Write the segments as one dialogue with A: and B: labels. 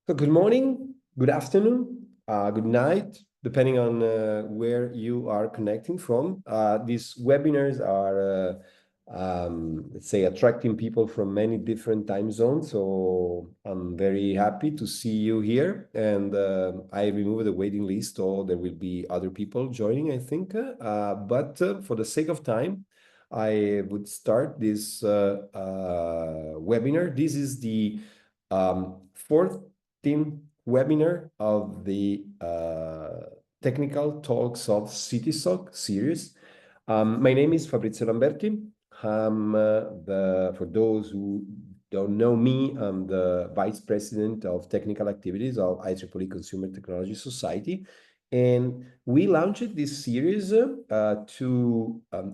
A: So good morning, good afternoon, good night, depending on where you are connecting from. These webinars are, let's say, attracting people from many different time zones. So I'm very happy to see you here. And I removed the waiting list, so there will be other people joining, I think. But for the sake of time, I would start this webinar. This is the fourth webinar of the Technical Talks of CTSoc series. My name is Fabrizio Lamberti. For those who don't know me, I'm the Vice President of Technical Activities of IEEE Consumer Technology Society. And we launched this series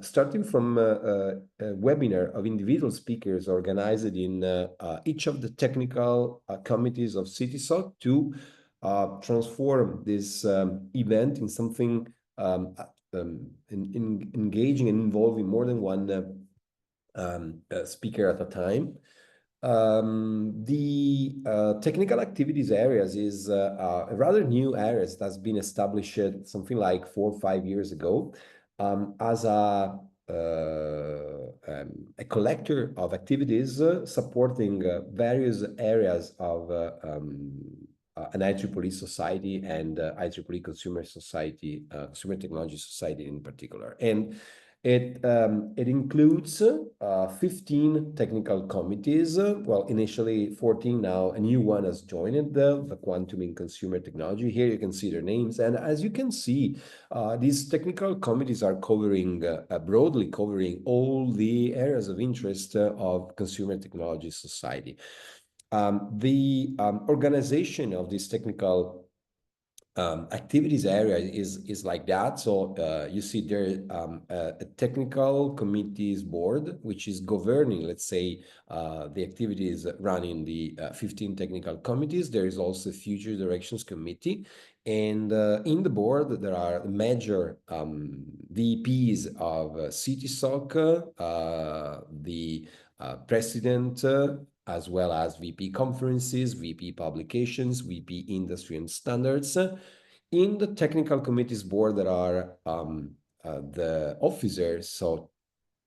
A: starting from a webinar of individual speakers organized in each of the technical committees of CTSoc to transform this event in something engaging and involving more than one speaker at a time. The technical activities areas is a rather new areas that's been established something like 4 or 5 years ago as a collector of activities supporting various areas of an IEEE society and IEEE Consumer Society, Consumer Technology Society in particular. And it includes 15 technical committees. Well, initially 14, now a new one has joined, the Quantum in Consumer Technology. Here you can see their names. And as you can see, these technical committees are covering, broadly covering all the areas of interest of Consumer Technology Society. The organization of this technical activities area is like that. So you see there a technical committees board, which is governing, let's say, the activities run in the 15 technical committees. There is also a future directions committee. And in the board, there are major VPs of CTSoc, the president, as well as VP conferences, VP publications, VP industry and standards. In the technical committees board, there are the officers, so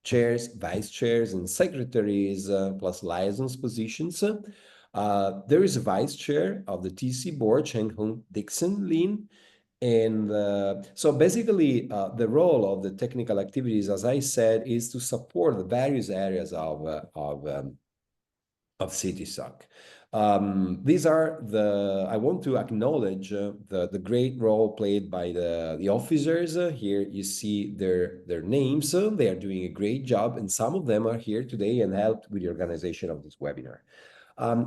A: chairs, vice chairs, and secretaries, plus liaisons positions. There is a vice chair of the TC board, Cheng Hong Dixon Lin. And so basically, the role of the technical activities, as I said, is to support the various areas of CTSoc. These are I want to acknowledge the great role played by the officers. Here you see their names. They are doing a great job, and some of them are here today and helped with the organization of this webinar.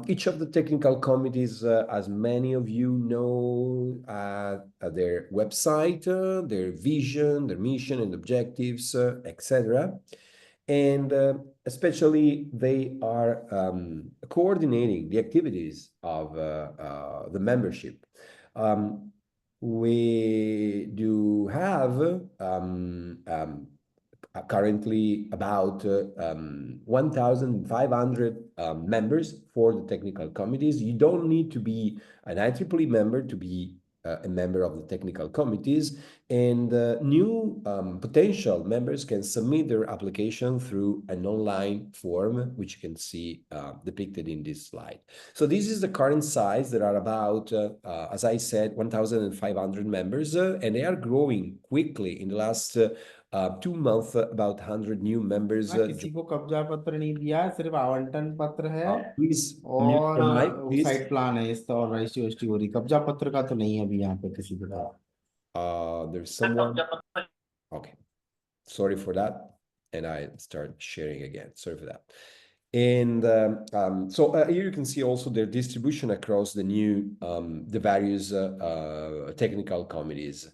A: Each of the technical committees, as many of you know, their website, their vision, their mission and objectives, etc. And especially they are coordinating the activities of the membership. We do have currently about 1,500 members for the technical committees. You don't need to be an IEEE member to be a member of the technical committees, and new potential members can submit their application through an online form, which you can see depicted in this slide. So this is the current size. There are about, as I said, 1,500 members, and they are growing quickly. In the last 2 months, about 100 new members.
B: किसी को कब्जा पत्र नहीं दिया है, सिर्फ आवंटन पत्र है
A: Please mute
B: और
A: your mic, please.
B: Site plan है इसका और रजिस्ट्री हो रही। कब्जा पत्र का तो नहीं है अभी यहाँ पे किसी के पास।
A: There's someone. Okay, sorry for that, and I start sharing again. Sorry for that. And so here you can see also their distribution across the various technical committees.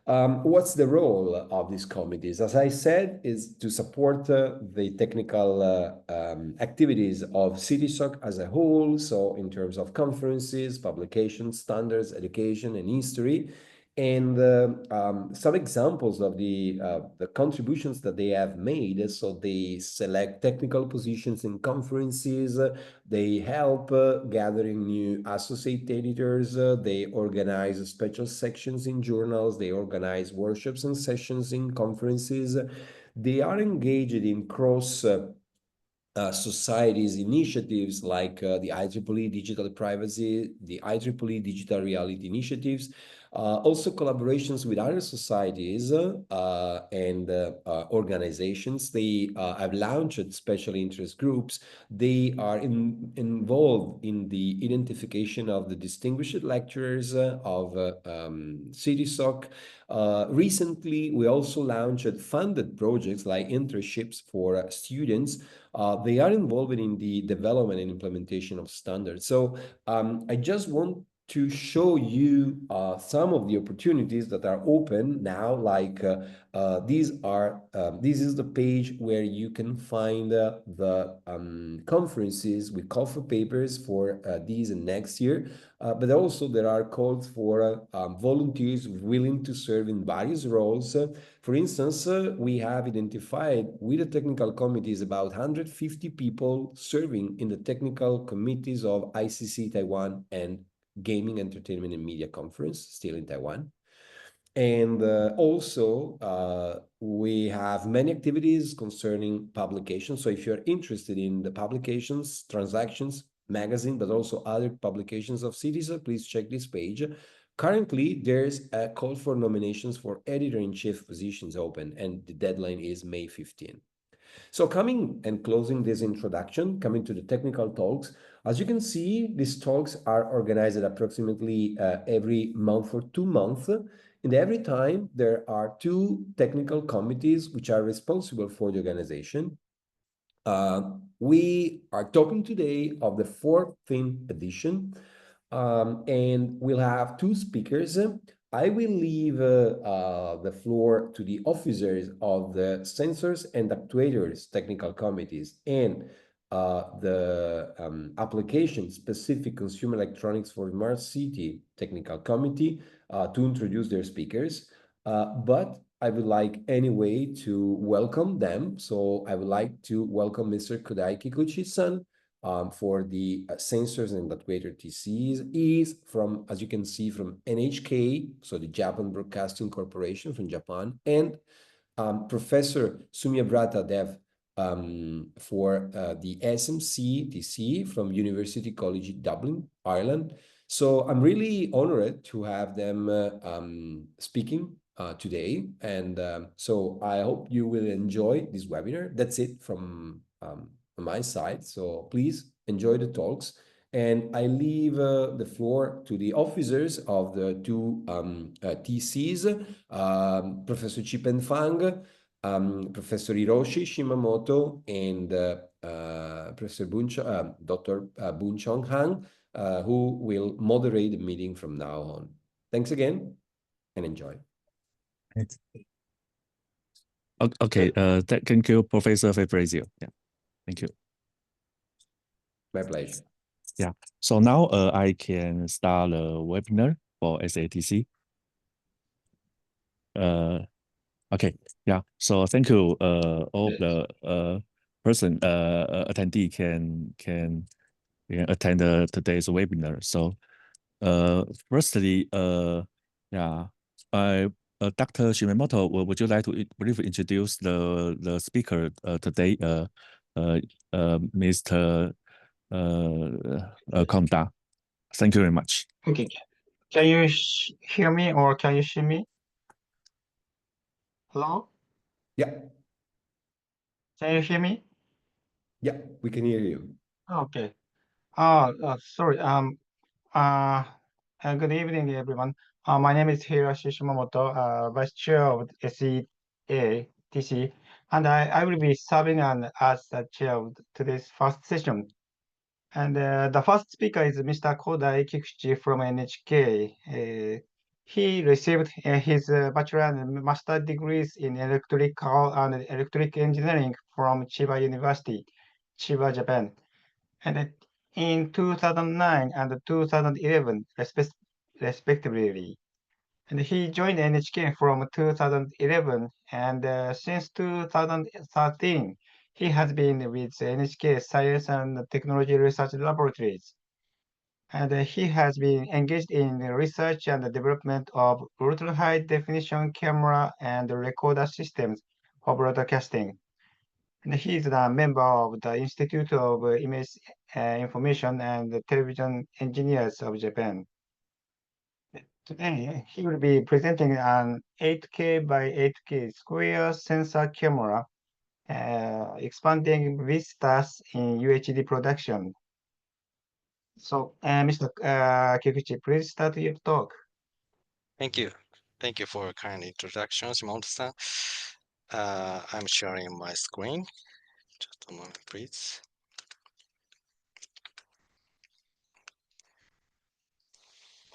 A: What's the role of these committees? As I said, is to support the technical activities of CTSoc as a whole. So in terms of conferences, publications, standards, education, and history. And some examples of the contributions that they have made. So they select technical positions in conferences. They help gathering new associate editors. They organize special sections in journals. They organize workshops and sessions in conferences. They are engaged in cross societies initiatives like the IEEE Digital Privacy, the IEEE Digital Reality Initiatives, also collaborations with other societies and organizations. They have launched special interest groups. They are involved in the identification of the distinguished lecturers of CTSoc. Recently, we also launched funded projects like internships for students. They are involved in the development and implementation of standards. So I just want to show you some of the opportunities that are open now. Like this is the page where you can find the conferences we call for papers for this and next year. But also there are calls for volunteers willing to serve in various roles. For instance, we have identified with the technical committees about 150 people serving in the technical committees of ICC Taiwan and Gaming, Entertainment and Media Conference, still in Taiwan. And also, we have many activities concerning publications. So if you're interested in the publications, transactions, magazine, but also other publications of CTSoc, please check this page. Currently, there's a call for nominations for editor-in-chief positions open, and the deadline is May 15. So coming and closing this introduction, coming to the technical talks, as you can see, these talks are organized approximately every month for 2 months. And every time there are 2 technical committees which are responsible for the organization. We are talking today of the 14th edition, and we'll have 2 speakers. I will leave the floor to the officers of the sensors and actuators technical committees and the application-specific consumer electronics for smart city technical committee to introduce their speakers. But I would like anyway to welcome them. So I would like to welcome Mr. Kodai Kikuchi-san for the sensors and actuator TCs. He is from, as you can see, from NHK, so the Japan Broadcasting Corporation from Japan, and Professor Sumyabrata Dev for the SMC TC from University College Dublin, Ireland. So I'm really honored to have them speaking today. And so I hope you will enjoy this webinar. That's it from my side. So please enjoy the talks. And I leave the floor to the officers of the 2 TCs, Professor Chipen Fang, Professor Hiroshi Shimamoto, and Professor Dr. Boon Chong Han, who will moderate the meeting from now on. Thanks again and enjoy.
C: Okay, thank you, Professor Fabrizio. Yeah, thank you.
A: My pleasure.
C: Yeah, so now I can start the webinar for SATC. Okay, yeah, so thank you all the person attendee can attend today's webinar. So firstly, yeah, Dr. Shimamoto, would you like to briefly introduce the speaker today, Mr. Konda? Thank you very much.
D: Okay. Can you hear me or can you see me? Hello?
A: Yeah.
D: Can you hear me?
A: Yeah, we can hear you.
D: Okay. Sorry. Good evening, everyone. My name is Hiroshi Shimamoto, Vice Chair of SEA+SMC, and I will be serving as the chair of today's first session. And the first speaker is Mr. Kodai Kikuchi from NHK. He received his bachelor and master degrees in electrical and electric engineering from Chiba University, Chiba, Japan. And in 2009 and 2011, respectively. And he joined NHK from 2011, and since 2013, he has been with NHK Science and Technology Research Laboratories. And he has been engaged in the research and the development of ultra-high definition camera and recorder systems for broadcasting. And he is a member of the Institute of Image Information and Television Engineers of Japan. Today, he will be presenting an 8K by 8K square sensor camera, expanding vistas in UHD production. So, Mr. Kikuchi, please start your talk.
E: Thank you. Thank you for a kind introduction, Shimoto-san. I'm sharing my screen. Just a moment, please.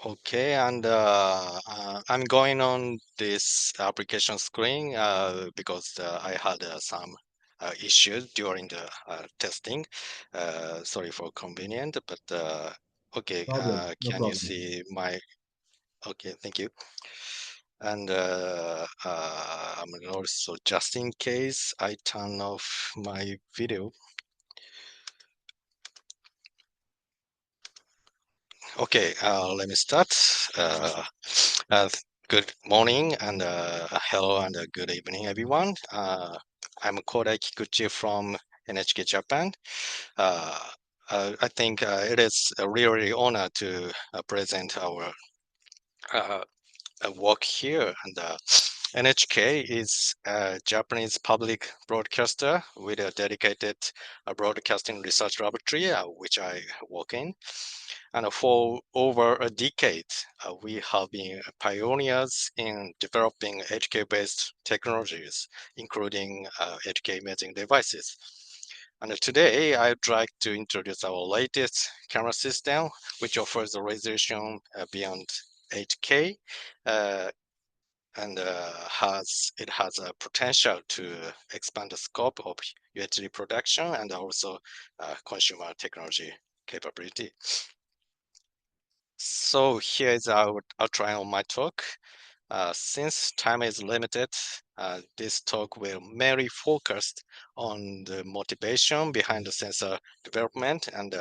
E: Okay, and I'm going on this application screen because I had some issues during the testing. Sorry for inconvenience, but okay,
A: No
E: can you
A: problem.
E: see my? Okay, thank you. And I'm also, just in case I turn off my video. Okay, let me start. Good morning and hello and good evening, everyone. I'm Kodai Kikuchi from NHK Japan. I think it is a really honor to present our work here. And NHK is a Japanese public broadcaster with a dedicated broadcasting research laboratory, which I work in. And for over a decade, we have been pioneers in developing HK-based technologies, including HK imaging devices. And today, I'd like to introduce our latest camera system, which offers a resolution beyond 8K, and it has a potential to expand the scope of UHD production and also consumer technology capability. So here is our outline of my talk. Since time is limited, this talk will mainly focus on the motivation behind the sensor development and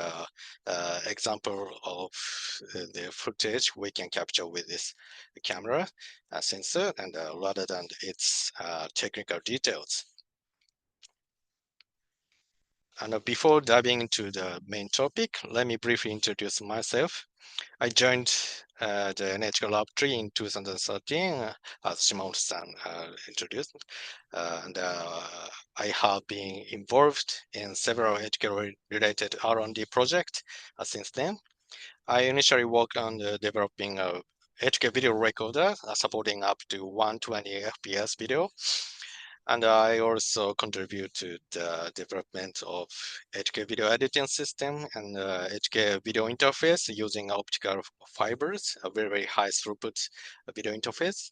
E: example of the footage we can capture with this camera sensor, and rather than its technical details. And before diving into the main topic, let me briefly introduce myself. I joined the NHK Laboratory in 2013, as Shimoto-san introduced, and I have been involved in several HK-related R&D projects since then. I initially worked on developing a HK video recorder supporting up to 120 FPS video. And I also contribute to the development of HK video editing system and HK video interface using optical fibers, a very high throughput video interface.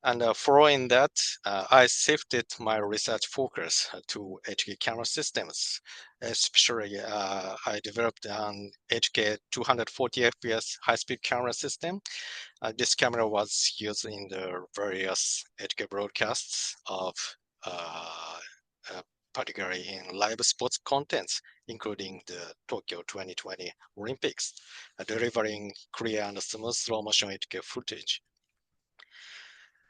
E: And following that, I shifted my research focus to HK camera systems. Especially, I developed an HK 240 FPS high-speed camera system. This camera was used in the various HK broadcasts of particularly in live sports contents, including the Tokyo 2020 Olympics, delivering clear and smooth slow motion HK footage.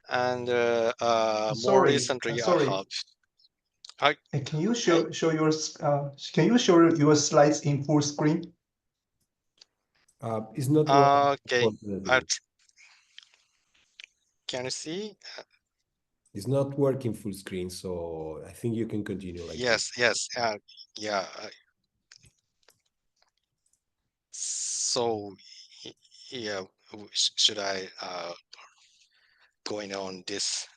E: And more recently,
F: Can you show your slides in full screen?
A: It's not
E: okay.
A: working.
E: Can you see?
A: It's not working full screen, so I think you can continue like
E: yes,
A: this.
E: Yes, yeah. So, yeah, should I going on this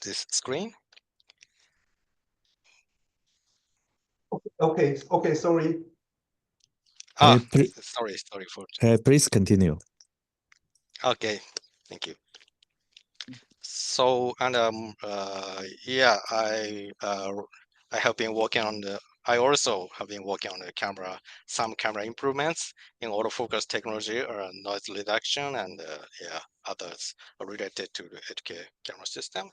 E: this screen?
F: Okay, sorry.
E: Sorry for.
C: Please continue.
E: Okay, thank you. So, and yeah, I have been working on the I also have been working on some camera improvements in autofocus technology or noise reduction and others related to the 8K camera system.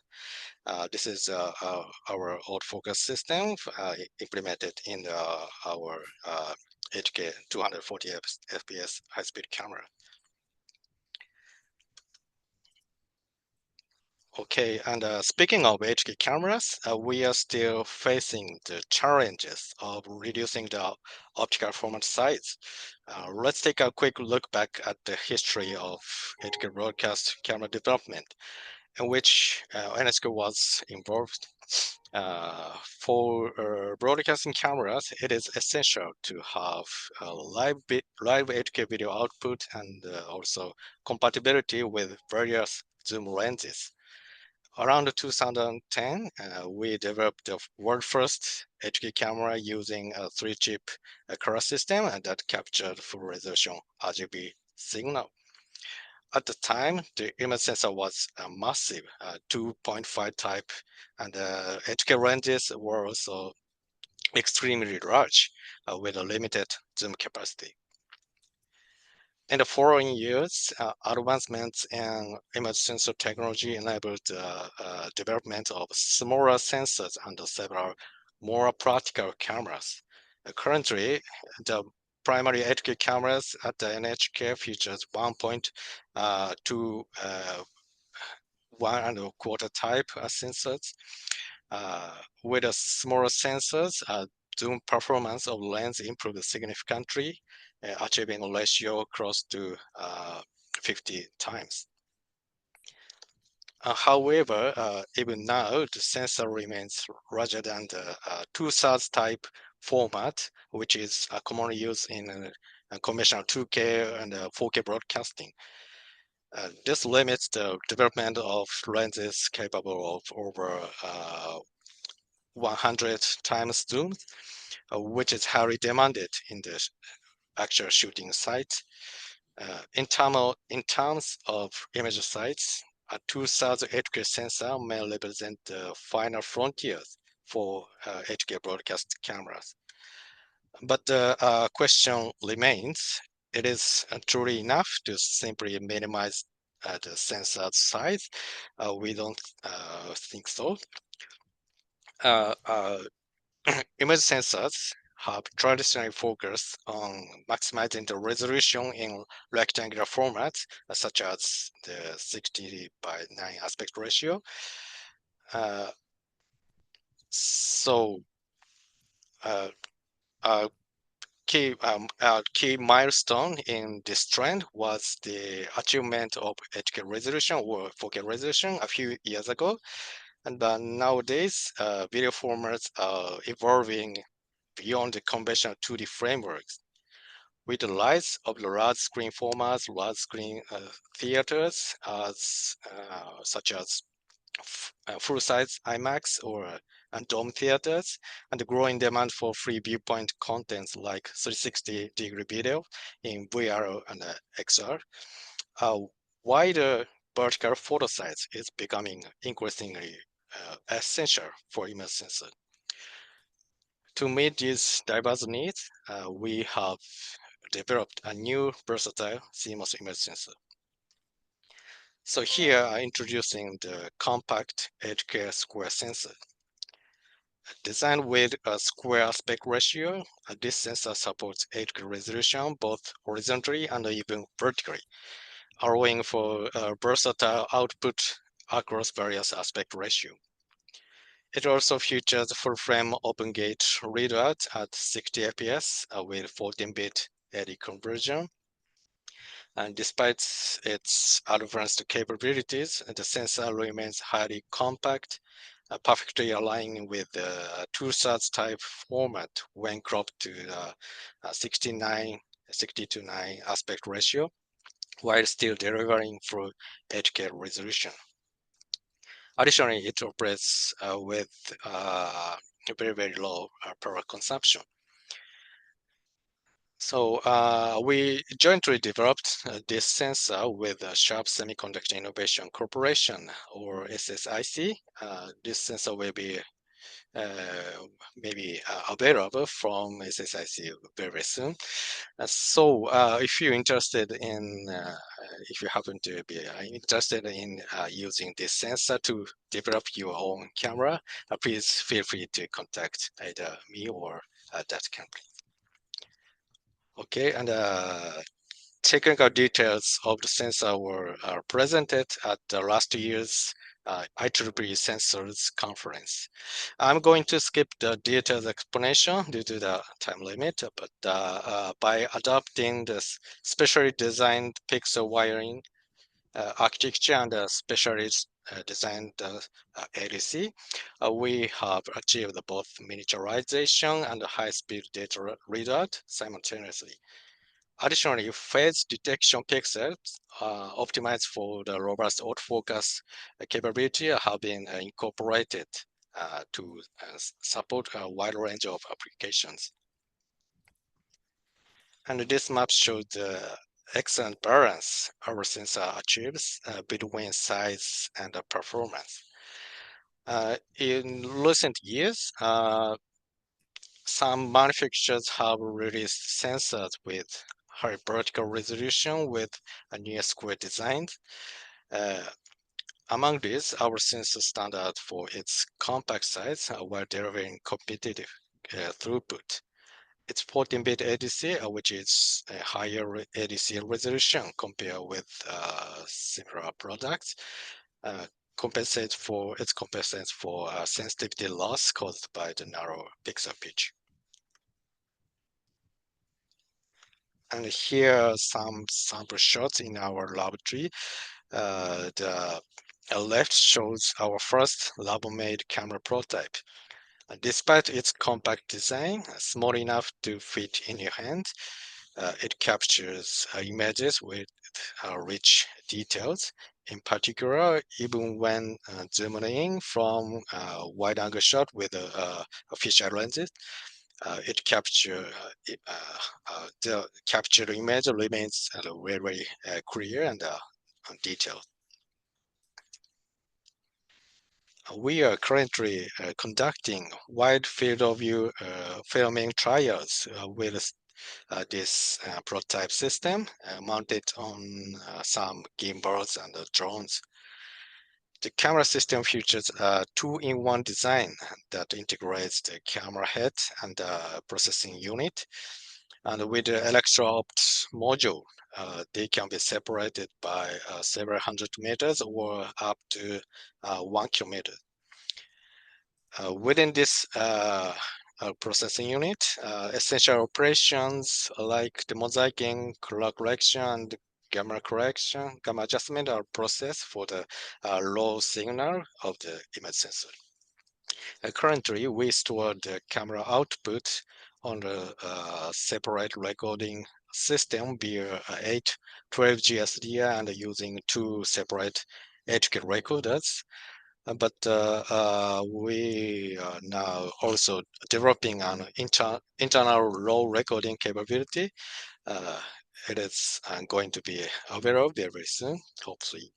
E: This is our autofocus system implemented in our 8K 240 FPS high-speed camera. Okay, and speaking of 8K cameras, we are still facing the challenges of reducing the optical format size. Let's take a quick look back at the history of 8K broadcast camera development, in which NHK was involved. For broadcasting cameras, it is essential to have live 8K video output and also compatibility with various zoom lenses. Around 2010, we developed the world first 8K camera using a 3-chip color system that captured full resolution RGB signal. At the time, the image sensor was massive, 2.5 type, and 8K ranges were also extremely large with a limited zoom capacity. In the following years, advancements in image sensor technology enabled the development of smaller sensors and several more practical cameras. Currently, the primary 8K cameras at the NHK features 1.2 1.25 type sensors. With the smaller sensors, zoom performance of lens improved significantly, achieving a ratio close to 50 times. However, even now, the sensor remains larger than the 2/3 type format, which is commonly used in conventional 2K and 4K broadcasting. This limits the development of lenses capable of over 100 times zoom, which is highly demanded in the actual shooting site. In terms of image size, a 2/3 8K sensor may represent the final frontiers for 8K broadcast cameras. But the question remains, it is truly enough to simply minimize the sensor size? We don't think so. Image sensors have traditionally focused on maximizing the resolution in rectangular formats, such as the 60:9 aspect ratio. Key milestone in this trend was the achievement of 8K resolution or 4K resolution a few years ago. And nowadays, video formats are evolving beyond the conventional 2D frameworks. With the rise of the large screen formats, large screen theaters, such as full-size IMAX or dome theaters, and the growing demand for free viewpoint contents like 360-degree video in VR and XR, wider vertical photo size is becoming increasingly essential for image sensor. To meet these diverse needs, we have developed a new versatile CMOS image sensor. So here I'm introducing the compact 8K square sensor. Designed with a square aspect ratio, this sensor supports 8K resolution both horizontally and even vertically, allowing for a versatile output across various aspect ratio. It also features full-frame open-gate readout at 60 fps with 14-bit AD conversion. And despite its advanced capabilities, the sensor remains highly compact, perfectly aligning with the 2/3 type format when cropped to the 60:9 aspect ratio, while still delivering full 8K resolution. Additionally, it operates with very, very low power consumption. So we jointly developed this sensor with Sharp Semiconductor Innovation Corporation, or SSIC. This sensor will be maybe available from SSIC very soon. So if you're interested in, if you happen to be interested in using this sensor to develop your own camera, please feel free to contact either me or that company. Okay, and technical details of the sensor were presented at the last year's IEEE Sensors Conference. I'm going to skip the detailed explanation due to the time limit, but by adopting the specially designed pixel wiring architecture and specially designed ADC, we have achieved both miniaturization and high-speed data readout simultaneously. Additionally, phase detection pixels optimized for the robust autofocus capability have been incorporated to support a wide range of applications. And this map shows the excellent balance our sensor achieves between size and performance. In recent years, some manufacturers have released sensors with high vertical resolution with a near square design. Among these, our sensor stands out for its compact size while delivering competitive throughput. It's 14-bit ADC, which is a higher ADC resolution compared with similar products. Compensates for sensitivity loss caused by the narrow pixel pitch. And here are some sample shots in our laboratory. The left shows our first lab-made camera prototype. Despite its compact design, small enough to fit in your hand, it captures images with rich details. In particular, even when zooming in from a wide-angle shot with a fisheye lenses, the captured image remains very clear and detailed. We are currently conducting wide field of view filming trials with this prototype system mounted on some gimbals and drones. The camera system features a two-in-one design that integrates the camera head and the processing unit. And with the electro-opt module, they can be separated by several hundred meters or up to 1 kilometer. Within this processing unit, essential operations like the mosaicing, color correction, and gamma correction, gamma adjustment are processed for the low signal of the image sensor. Currently, we store the camera output on a separate recording system via 812G SDI and using two separate 8K recorders. But we are now also developing an internal raw recording capability. It is going to be available very soon, hopefully.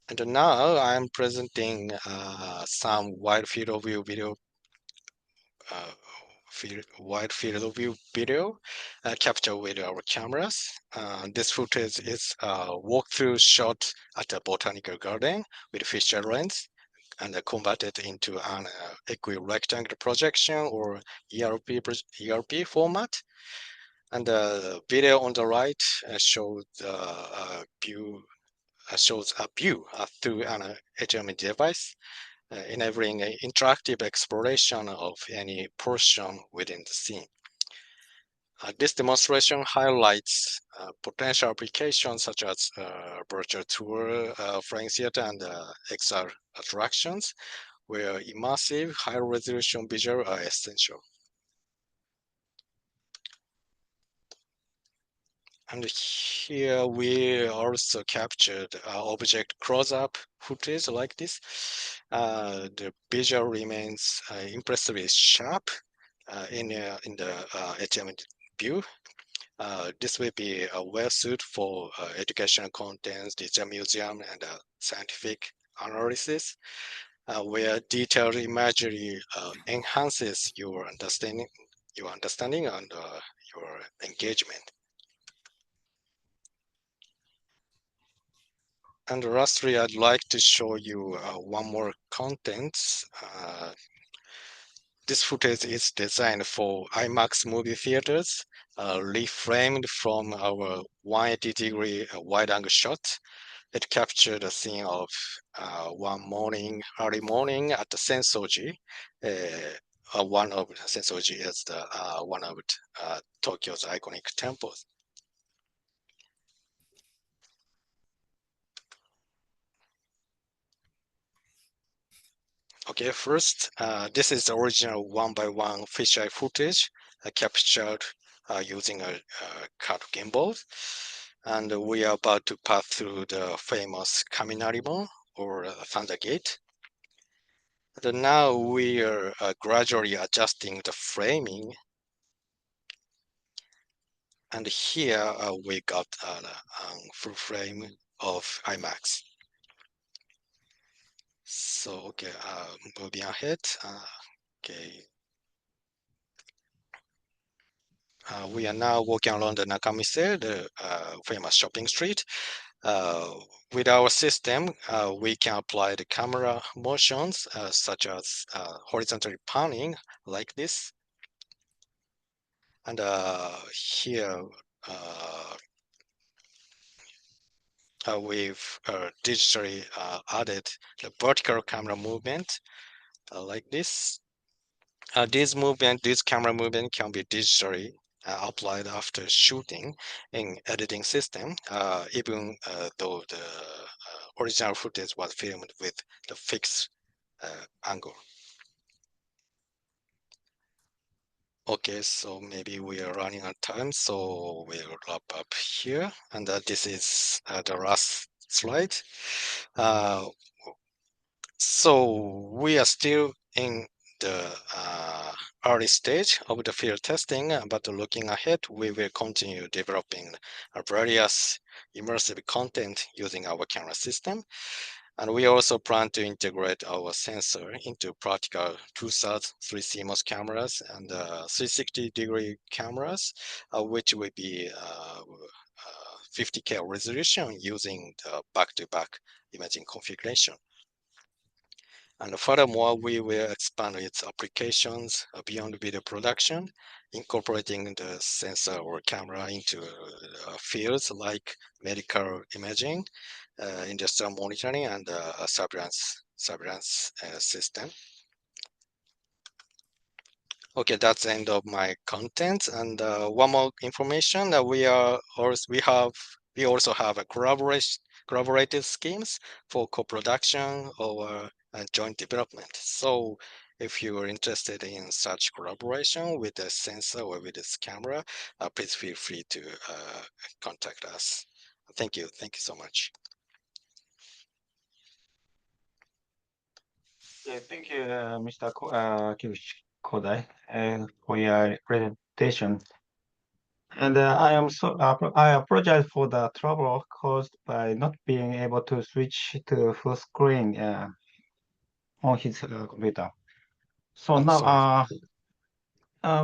E: And now I'm presenting some wide field of view video captured with our cameras. This footage is a walkthrough shot at a botanical garden with fisheye lens and converted into an equirectangular projection or ERP format. And the video on the right shows a view through an HMI device, enabling an interactive exploration of any portion within the scene. This demonstration highlights potential applications such as virtual tour, flying theater, and XR attractions, where immersive, high-resolution visual are essential. And here we also captured object close-up footage like this. The visual remains impressively sharp in the HMI view. This will be well suited for educational contents, digital museum, and scientific analysis, where detailed imagery enhances your understanding and your engagement. And lastly, I'd like to show you one more content. This footage is designed for IMAX movie theaters, reframed from our 180-degree wide-angle shot. It captured a scene of one morning, early morning at the Sensoji. One of Sensoji is one of Tokyo's iconic temples. Okay, first, this is the original one-by-one fisheye footage captured using a cut gimbal. And we are about to pass through the famous Kaminari-mon or Thunder Gate. And now we are gradually adjusting the framing. And here we got a full frame of IMAX. So, okay, moving ahead. Okay. We are now walking along the Nakamise, the famous shopping street. With our system, we can apply the camera motions such as horizontally panning like this. And here we've digitally added the vertical camera movement like this. This camera movement can be digitally applied after shooting in editing system, even though the original footage was filmed with the fixed angle. Okay, so maybe we are running out of time, so we'll wrap up here. And this is the last slide. So we are still in the early stage of the field testing, but looking ahead, we will continue developing various immersive content using our camera system. And we also plan to integrate our sensor into practical 2/3 CMOS cameras and 360-degree cameras, which will be 50K resolution using the back-to-back imaging configuration. And furthermore, we will expand its applications beyond video production, incorporating the sensor or camera into fields like medical imaging, industrial monitoring, and surveillance system. Okay, that's the end of my content. And one more information that we also have a collaborative schemes for co-production or joint development. So if you are interested in such collaboration with the sensor or with this camera, please feel free to contact us. Thank you so much.
D: Yeah, thank you, Mr. Kiyoshi Kodai, for your presentation. And I apologize for the trouble caused by not being able to switch to full screen on his computer. So now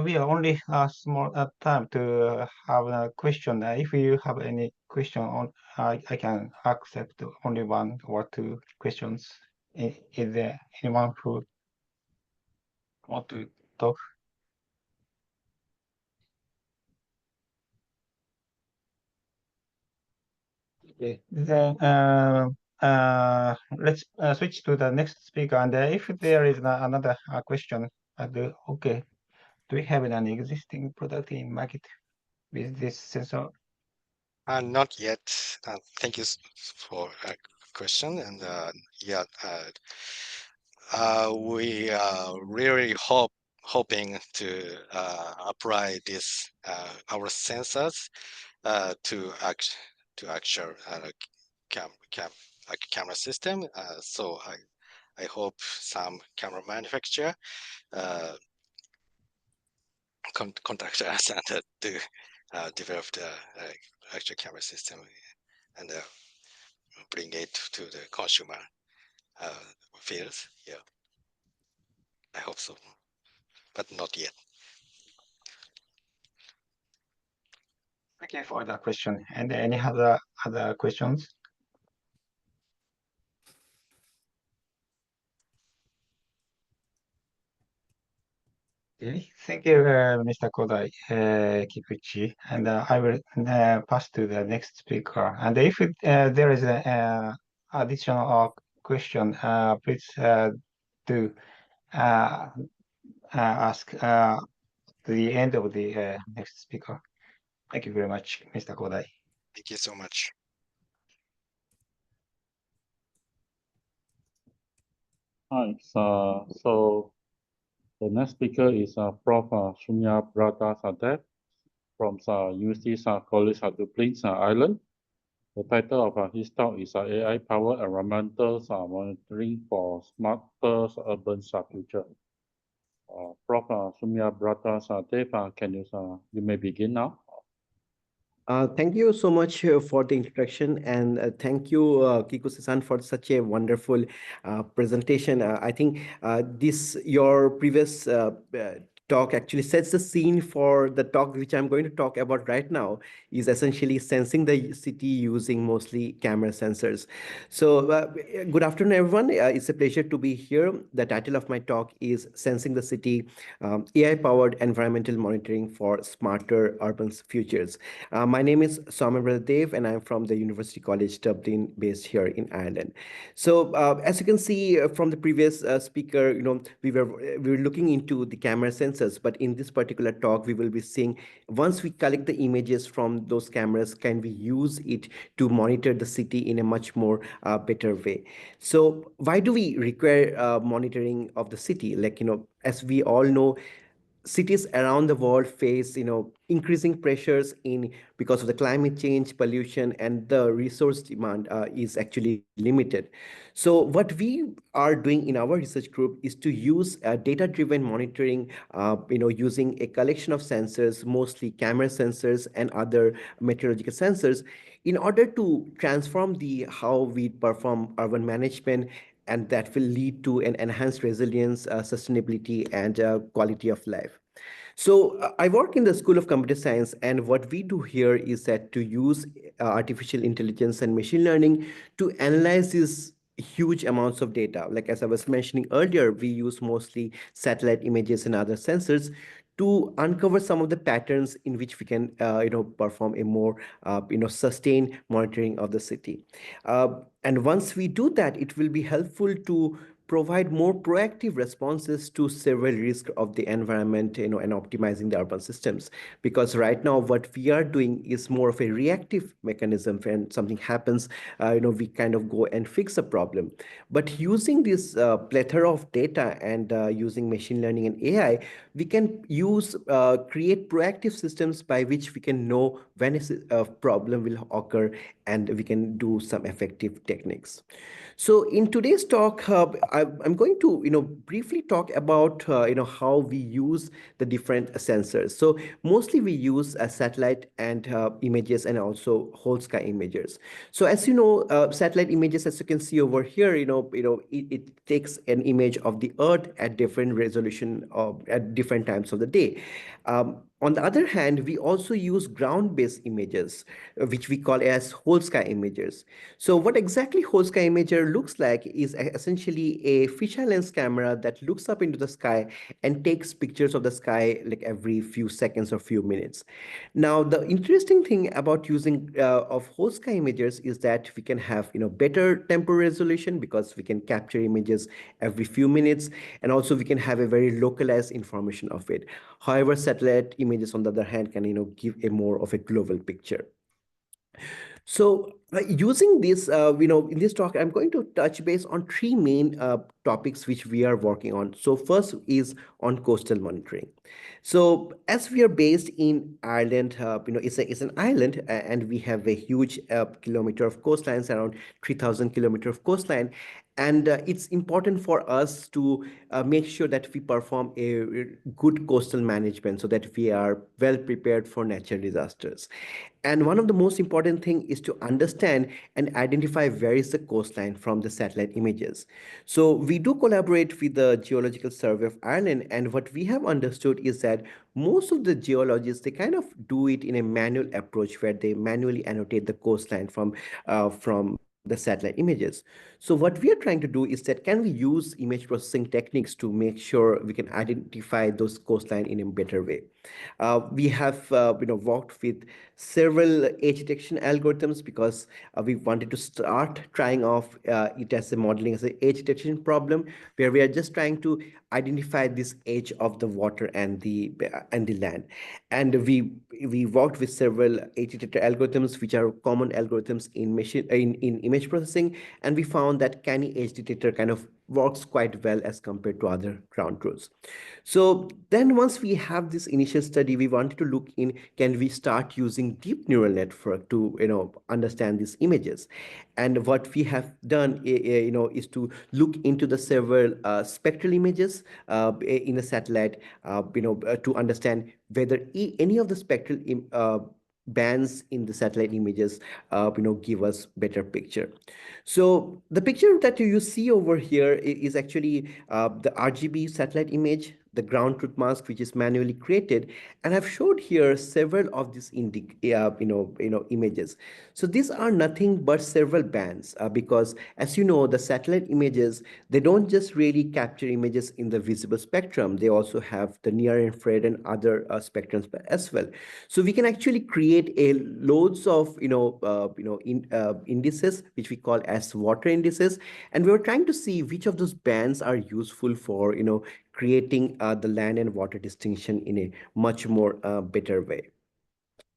D: we are only a small time to have a question. If you have any question on, I can accept only one or two questions. Is there anyone who want to talk? Okay, then let's switch to the next speaker. And if there is another question, okay, do we have an existing product in market with this sensor?
E: Not yet. Thank you for a question. And yeah, we are really hoping to apply this our sensors to actual camera system. So I hope some camera manufacturer contact us and to develop the actual camera system and bring it to the consumer. fields. Yeah, I hope so, but not yet.
D: Thank you for the question. And any other questions? Okay, thank you, Mr. Kodai, Kikuchi, and I will pass to the next speaker. And if there is a additional question, please do ask the end of the next speaker. Thank you very much, Mr. Kodai.
E: Thank you so much.
G: Hi, so the next speaker is Prof. Sumya Brata Sadev from UC College Dublin, Ireland. The title of his talk is AI-powered environmental monitoring for smarter urban future. Prof. Sumya Brata Sadev, you may begin now.
H: Thank you so much for the introduction, and thank you, Kiko-san, for such a wonderful presentation. I think your previous talk actually sets the scene for the talk which I'm going to talk about right now, is essentially sensing the city using mostly camera sensors. So good afternoon, everyone. It's a pleasure to be here. The title of my talk is Sensing the City, AI-powered environmental monitoring for smarter urban futures. My name is Soumya Dev, and I'm from the University College Dublin, based here in Ireland. So as you can see from the previous speaker, we were looking into the camera sensors, but in this particular talk, we will be seeing once we collect the images from those cameras, can we use it to monitor the city in a much more better way? So why do we require monitoring of the city? Like, as we all know, cities around the world face increasing pressures because of the climate change, pollution, and the resource demand is actually limited. So what we are doing in our research group is to use data-driven monitoring, using a collection of sensors, mostly camera sensors and other meteorological sensors, in order to transform how we perform urban management, and that will lead to an enhanced resilience, sustainability, and quality of life. So I work in the School of Computer Science, and what we do here is that to use artificial intelligence and machine learning to analyze these huge amounts of data. Like as I was mentioning earlier, we use mostly satellite images and other sensors to uncover some of the patterns in which we can perform a more sustained monitoring of the city. And once we do that, it will be helpful to provide more proactive responses to several risks of the environment, and optimizing the urban systems. Because right now, what we are doing is more of a reactive mechanism. When something happens, we kind of go and fix a problem. But using this plethora of data and using machine learning and AI, we can create proactive systems by which we can know when a problem will occur, and we can do some effective techniques. So in today's talk, I'm going to briefly talk about how we use the different sensors. So mostly we use satellite and images, and also whole sky images. So as you know, satellite images, as you can see over here, it takes an image of the Earth at different resolution at different times of the day. On the other hand, we also use ground-based images, which we call as whole sky images. So what exactly whole sky imager looks like is essentially a fisheye lens camera that looks up into the sky and takes pictures of the sky like every few seconds or few minutes. Now, the interesting thing about using of whole sky images is that we can have better temporal resolution, because we can capture images every few minutes, and also we can have a very localized information of it. However, satellite images, on the other hand, can give a more of a global picture. So using this, in this talk, I'm going to touch base on three main topics which we are working on. So first is on coastal monitoring. So as we are based in Ireland, it's an island, and we have a huge kilometer of coastlines, around 3,000 kilometers of coastline. And it's important for us to make sure that we perform a good coastal management so that we are well prepared for natural disasters. And one of the most important thing is to understand and identify where is the coastline from the satellite images. So we do collaborate with the Geological Survey of Ireland, and what we have understood is that most of the geologists, they kind of do it in a manual approach where they manually annotate the coastline from the satellite images. So what we are trying to do is that can we use image processing techniques to make sure we can identify those coastline in a better way. We have worked with several age detection algorithms because we wanted to start trying off it as a modeling as an age detection problem, where we are just trying to identify this age of the water and the land. And we worked with several age detector algorithms, which are common algorithms in image processing, and we found that Canny age detector kind of works quite well as compared to other ground truths. So then once we have this initial study, we wanted to look in, can we start using deep neural network to understand these images? And what we have done is to look into the several spectral images in a satellite to understand whether any of the spectral bands in the satellite images give us better picture. So the picture that you see over here is actually the RGB satellite image, the ground truth mask, which is manually created, and I've showed here several of these images. So these are nothing but several bands because, as you know, the satellite images, they don't just really capture images in the visible spectrum, they also have the near infrared and other spectrums as well. So we can actually create a loads of indices, which we call as water indices, and we were trying to see which of those bands are useful for creating the land and water distinction in a much more better way.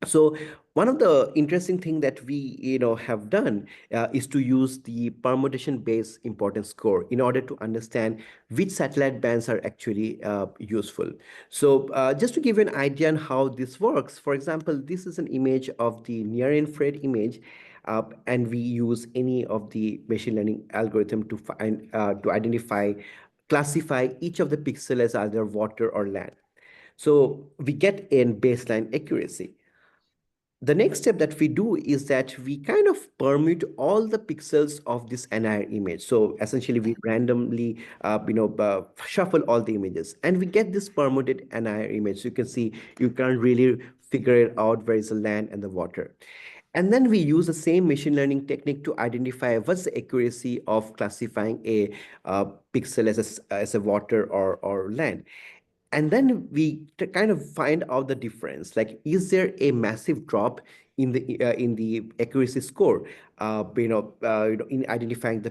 H: So one of the interesting thing that we have done is to use the permutation based importance score in order to understand which satellite bands are actually useful. So just to give you an idea on how this works, for example, this is an image of the near infrared image, and we use any of the machine learning algorithm to find classify each of the pixels as either water or land. So we get a baseline accuracy. The next step that we do is that we kind of permute all the pixels of this NIR image. So essentially we randomly shuffle all the images and we get this permuted NIR image. So you can see you can't really figure it out where is the land and the water. And then we use the same machine learning technique to identify what's the accuracy of classifying a pixel as a water or land. And then we kind of find out the difference. Like, is there a massive drop in the accuracy score? In identifying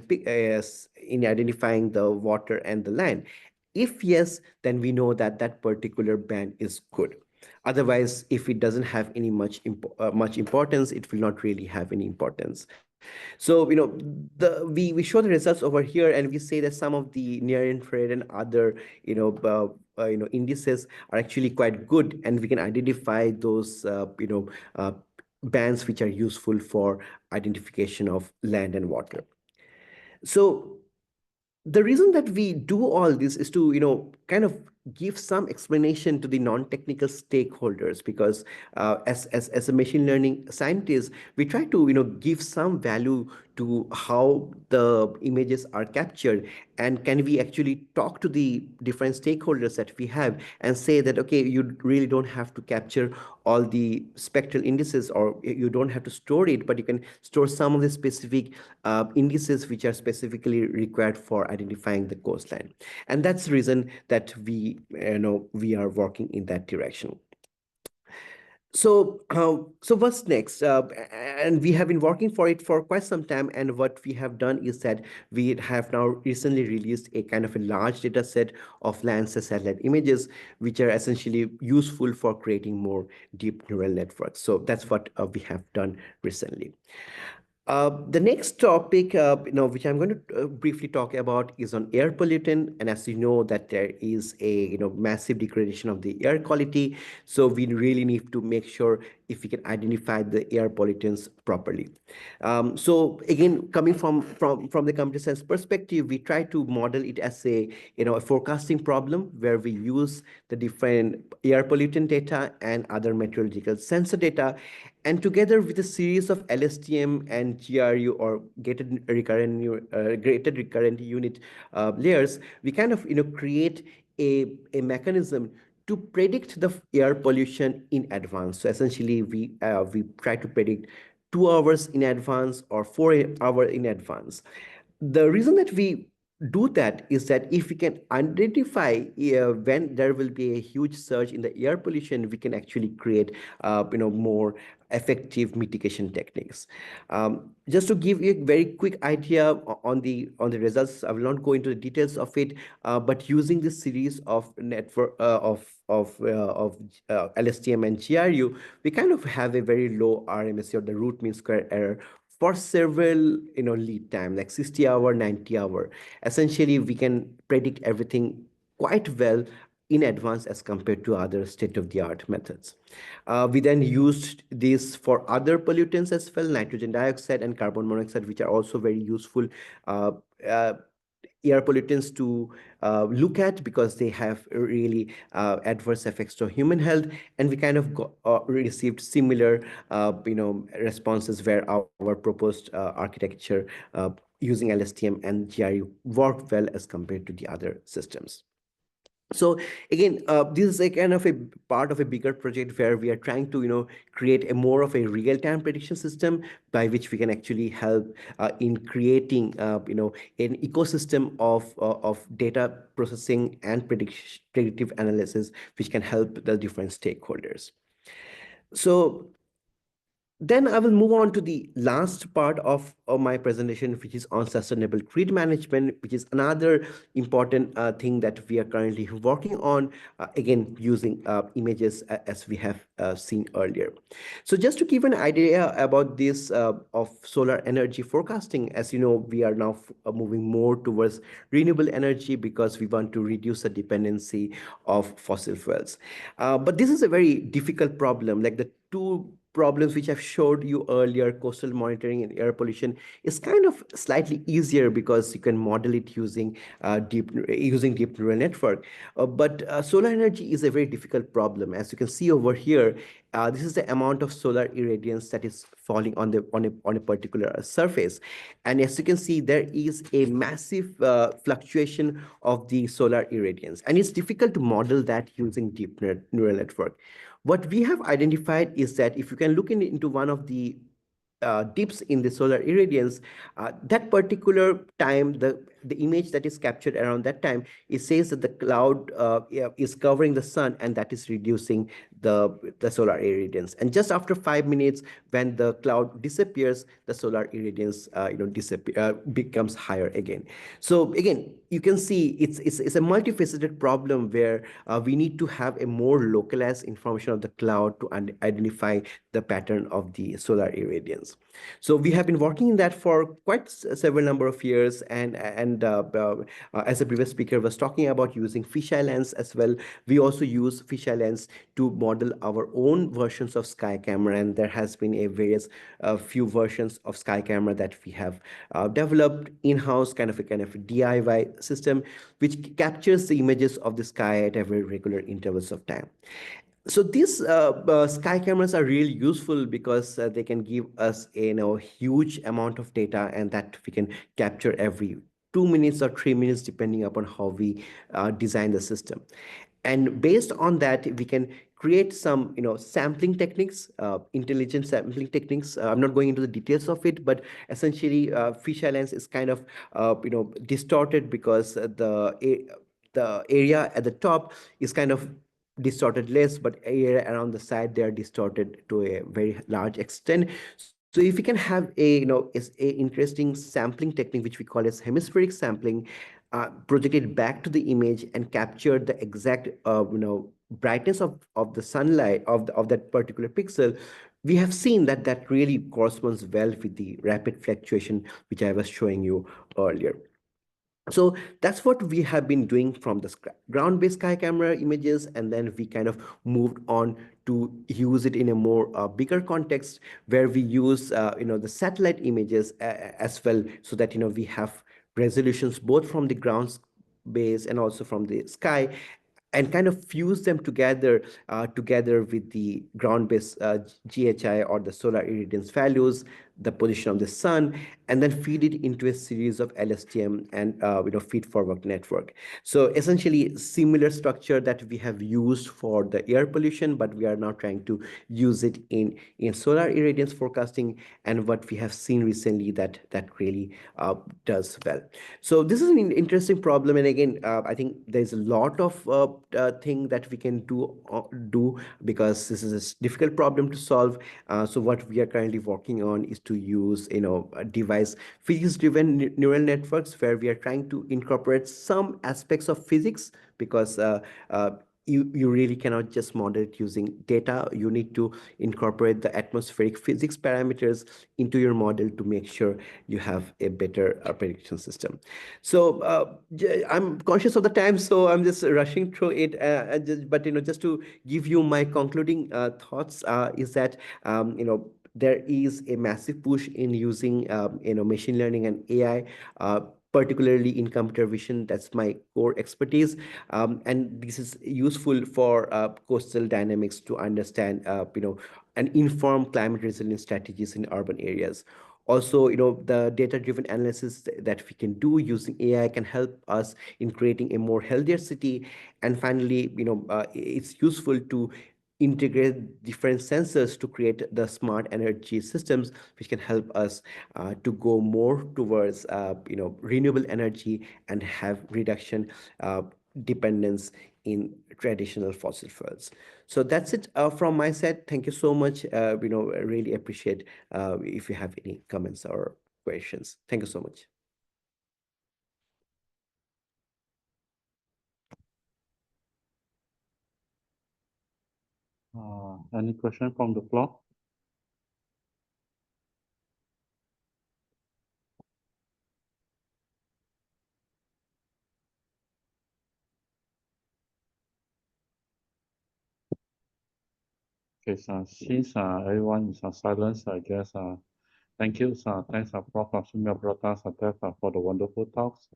H: the water and the land. If yes, then we know that that particular band is good. Otherwise, if it doesn't have any much importance, it will not really have any importance. So we show the results over here, and we say that some of the near infrared and other indices are actually quite good, and we can identify those bands which are useful for identification of land and water. So the reason that we do all this is to kind of give some explanation to the non-technical stakeholders, because as a machine learning scientist, we try to give some value to how the images are captured, and can we actually talk to the different stakeholders that we have and say that, okay, you really don't have to capture all the spectral indices, or you don't have to store it, but you can store some of the specific indices which are specifically required for identifying the coastline. And that's the reason that we are working in that direction. So what's next? And we have been working for it for quite some time. And what we have done is that we have now recently released a kind of a large data set of Landsat satellite images, which are essentially useful for creating more deep neural networks. So that's what we have done recently. The next topic, which I'm going to briefly talk about is on air pollutant. And as you know, that there is a massive degradation of the air quality. So we really need to make sure if we can identify the air pollutants properly. So again, coming from the computer science perspective, we try to model it as a a forecasting problem where we use the different air pollutant data and other meteorological sensor data, and together with a series of LSTM and GRU or gated recurrent unit layers, we kind of create a mechanism to predict the air pollution in advance. So essentially, we try to predict 2 hours in advance or 4 hours in advance. The reason that we do that is that if we can identify when there will be a huge surge in the air pollution, we can actually create more effective mitigation techniques. Just to give you a very quick idea on the results, I will not go into the details of it, but using this series of network of LSTM and GRU, we kind of have a very low RMSE or the root mean square error for several lead time, like 60-hour, 90-hour. Essentially, we can predict everything quite well in advance as compared to other state-of-the-art methods. We then used this for other pollutants as well, nitrogen dioxide and carbon monoxide, which are also very useful air pollutants to look at because they have really adverse effects to human health. And we kind of received similar responses where our proposed architecture using LSTM and GRU worked well as compared to the other systems. So again, this is a kind of a part of a bigger project where we are trying to create a more of a real-time prediction system by which we can actually help in creating an ecosystem of data processing and predictive analysis, which can help the different stakeholders. So then I will move on to the last part of my presentation, which is on sustainable grid management, which is another important thing that we are currently working on, again, using images as we have seen earlier. So just to give an idea about this of solar energy forecasting, as you know, we are now moving more towards renewable energy because we want to reduce the dependency of fossil fuels. But this is a very difficult problem, like the two problems which I've showed you earlier, coastal monitoring and air pollution, is kind of slightly easier because you can model it using deep neural network. But solar energy is a very difficult problem. As you can see over here, this is the amount of solar irradiance that is falling on a particular surface. And as you can see, there is a massive fluctuation of the solar irradiance. And it's difficult to model that using deep neural network. What we have identified is that if you can look into one of the dips in the solar irradiance, that particular time, the image that is captured around that time, it says that the cloud is covering the sun, and that is reducing the solar irradiance. And just after 5 minutes, when the cloud disappears, the solar irradiance becomes higher again. So again, you can see it's a multifaceted problem where we need to have a more localized information of the cloud to identify the pattern of the solar irradiance. So we have been working in that for quite several number of years, and as the previous speaker was talking about using fisheye lens as well, we also use fisheye lens to model our own versions of sky camera, and there has been a various few versions of sky camera that we have developed in-house, kind of a DIY system, which captures the images of the sky at a very regular intervals of time. So these sky cameras are really useful because they can give us a huge amount of data, and that we can capture every 2 minutes or 3 minutes, depending upon how we design the system. And based on that, we can create some sampling techniques, intelligent sampling techniques. I'm not going into the details of it, but essentially fisheye lens is kind of distorted because the area at the top is kind of distorted less, but area around the side, they are distorted to a very large extent. So if we can have a interesting sampling technique, which we call as hemispheric sampling, projected back to the image and capture the exact brightness of the sunlight of that particular pixel, we have seen that that really corresponds well with the rapid fluctuation which I was showing you earlier. So that's what we have been doing from the ground-based sky camera images, and then we kind of moved on to use it in a more bigger context where we use the satellite images as well, so that we have resolutions both from the ground base and also from the sky, and kind of fuse them together with the ground-based GHI or the solar irradiance values, the position of the sun, and then feed it into a series of LSTM and feed-forward network. So essentially, similar structure that we have used for the air pollution, but we are now trying to use it in solar irradiance forecasting, and what we have seen recently that really does well. So this is an interesting problem, and again, I think there's a lot of thing that we can do because this is a difficult problem to solve. So what we are currently working on is to use a device physics-driven neural networks, where we are trying to incorporate some aspects of physics, because you really cannot just model it using data. You need to incorporate the atmospheric physics parameters into your model to make sure you have a better prediction system. So I'm conscious of the time, so I'm just rushing through it. But just to give you my concluding thoughts, is that there is a massive push in using machine learning and AI, particularly in computer vision. That's my core expertise. And this is useful for coastal dynamics to understand, and inform climate resilience strategies in urban areas. Also, the data-driven analysis that we can do using AI can help us in creating a more healthier city. And finally, it's useful to integrate different sensors to create the smart energy systems, which can help us to go more towards renewable energy and have reduction dependence in traditional fossil fuels. So that's it from my side. Thank you so much. I really appreciate if you have any comments or questions. Thank you so much.
G: Any question from the floor? Okay, so since everyone is silent, I guess thank you. Thanks, Prof. Soumya Brata for the wonderful talks.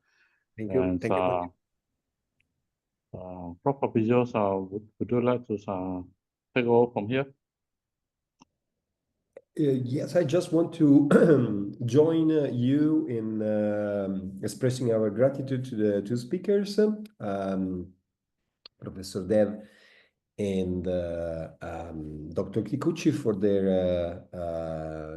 H: Thank you.
G: And
H: Thank you.
G: Prof. Abhijos, would you like to take over from here?
A: Yes, I just want to join you in expressing our gratitude to the two speakers, Professor Dev and Dr. Kikuchi, for their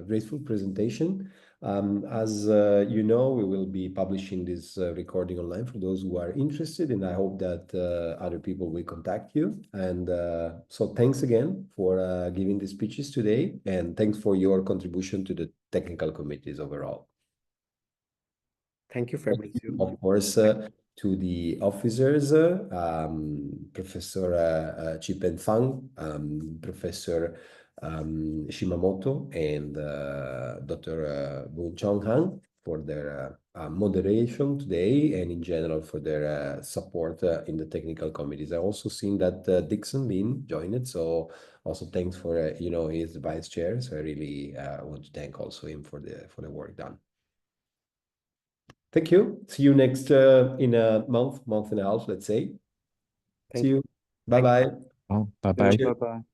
A: grateful presentation. As you know, we will be publishing this recording online for those who are interested, and I hope that other people will contact you. And so thanks again for giving the speeches today, and thanks for your contribution to the technical committees overall.
H: Thank you, Fabrizio.
A: Of course, to the officers, Professor Chipen Fang, Professor Shimamoto, and Dr. Boon Chong Han for their moderation today, and in general for their support in the technical committees. I also seen that Dixon Lin joined, so also thanks for his vice chair. So I really want to thank also him for the work done. Thank you. See you next in a month and a half, let's say. See you. Bye-bye.
C: Oh, bye-bye.
G: Bye-bye.